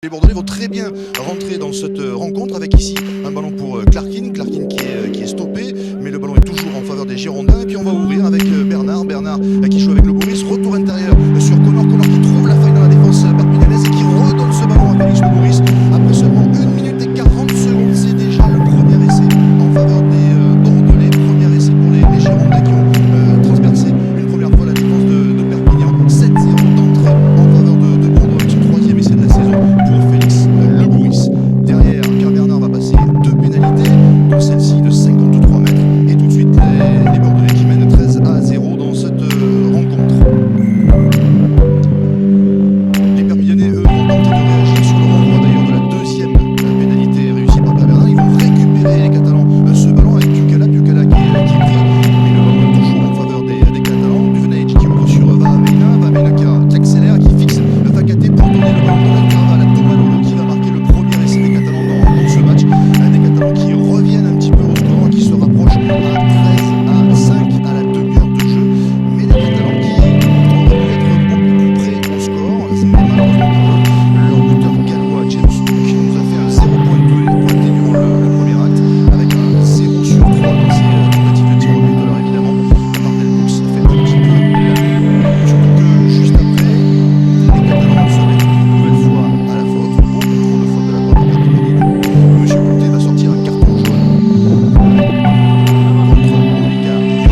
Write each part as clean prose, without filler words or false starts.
Les Bordelais vont très bien rentrer dans cette rencontre avec ici un ballon pour Clarkin qui est stoppé, mais le ballon est toujours en faveur des Girondins. Et puis on va ouvrir avec Bernard qui joue avec le Boris, retour intérieur sur Connor qui trouve la faille dans la défense perpignanaise et qui redonne ce ballon à Félix Le Boris. Après seulement 1 minute et 40 secondes, c'est déjà le premier essai en faveur des Bordelais. Premier essai pour les Girondins qui ont transpercé une première fois la défense de Perpignan. 7-0 d'entrée en faveur de Bordeaux avec ce troisième essai de la saison pour Félix Le Boris. Derrière, Pierre Bernard va passer deux pénalités, dont celle-ci de 53 mètres. Et tout de suite, les Bordelais qui mènent 13-0 dans cette rencontre. Les Perpignanais, eux, vont tenter de réagir sur le renvoi d'ailleurs de la deuxième pénalité réussie par Pierre Bernard. Ils vont récupérer les Catalans ce ballon avec Pucala qui est pris. Mais le ballon est toujours en faveur des Catalans. Duvenet qui ouvre sur Vaamena qui accélère, qui fixe le Fakaté pour donner le ballon dans l'intervalle à Thomas Lolo qui va marquer le premier essai des Catalans dans ce match. Des Catalans qui reviennent un petit peu au score, qui se rapprochent à 13-5 à la demi-heure de jeu. Mais les Catalans qui auraient pu être beaucoup plus près au score. Mais malheureusement pour eux, leur buteur gallois James Cook nous a fait un 0 pointé durant le premier acte avec un 0 sur 3 dans ses tentatives de tir au but. Alors évidemment, Martel Brooks fait un petit peu la même, surtout que juste après, les Catalans se mettent une nouvelle fois à la faute, beaucoup trop de fautes de la part des Perpignanais. Monsieur Coutet va sortir un carton jaune contre Monica Lyon.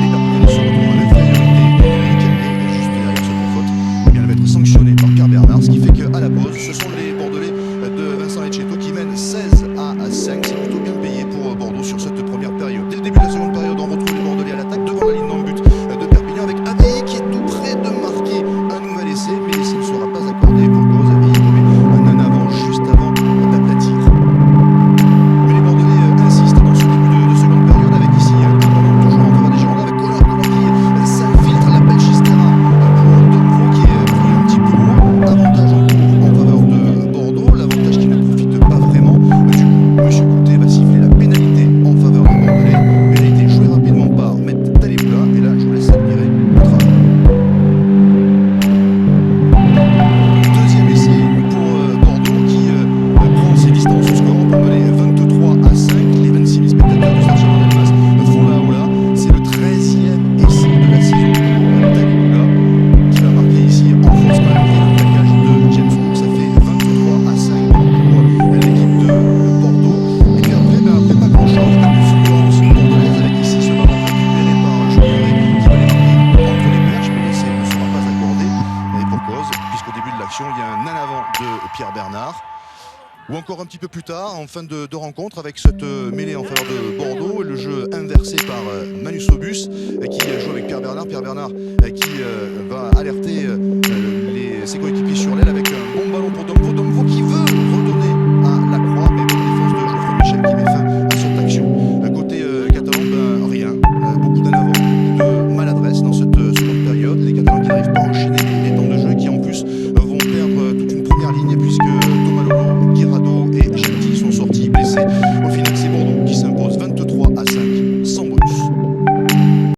Les Perpignanais se retrouvent en infériorité numérique et juste derrière ce coup de faute, eh bien, elle va être sanctionnée par Pierre Bernard, ce qui fait qu'à la pause, ce sont les Bordelais de Vincent Etcheto qui mènent 16-5. C'est plutôt bien payé pour Bordeaux sur cette première période. Dès le début de la seconde période, on retrouve les Bordelais à l'attaque devant la ligne dans le but de Perpignan avec Avé qui est tout près de marquer un nouvel essai, mais l'essai ne sera pas accordé pour cause. Avé commet un en avant juste avant d'aplatir. Mais les Bordelais insistent dans ce début de seconde période avec ici un ballon toujours en faveur des Girondins avec Connor qui s'infiltre, la belle Chistera pour Dombo qui est pris un petit peu loin. Avantage en cours en faveur de Bordeaux, l'avantage qui ne profite pas vraiment. Du coup, monsieur Coutet va siffler la pénalité en faveur des Bordelais, mais elle a été jouée rapidement par Maître Talibula, et là je vous laisse admirer le travail. Deuxième essai pour Bordeaux qui prend ses distances au score. On peut mener 23-5. Les 26 000 spectateurs du Stade Charles-Delmas font la hola. C'est le 13e essai de la saison pour Talibula qui va marquer ici en fausse balle et le plaquage de James Cook. Ça fait 23-5 pour l'équipe de Bordeaux. Et puis après pas grand-chose. Une fluence bordelaise avec ici ce ballon récupéré par Julien qui va les marquer entre les perches, mais l'essai ne sera pas accordé. Et pour cause, puisqu'au début de l'action, il y a un en avant de Pierre Bernard. Ou encore un petit peu plus tard, en fin de rencontre, avec cette mêlée en faveur de Bordeaux, le jeu inversé par Manu Sobus qui joue avec Pierre Bernard. Pierre Bernard qui va alerter ses coéquipiers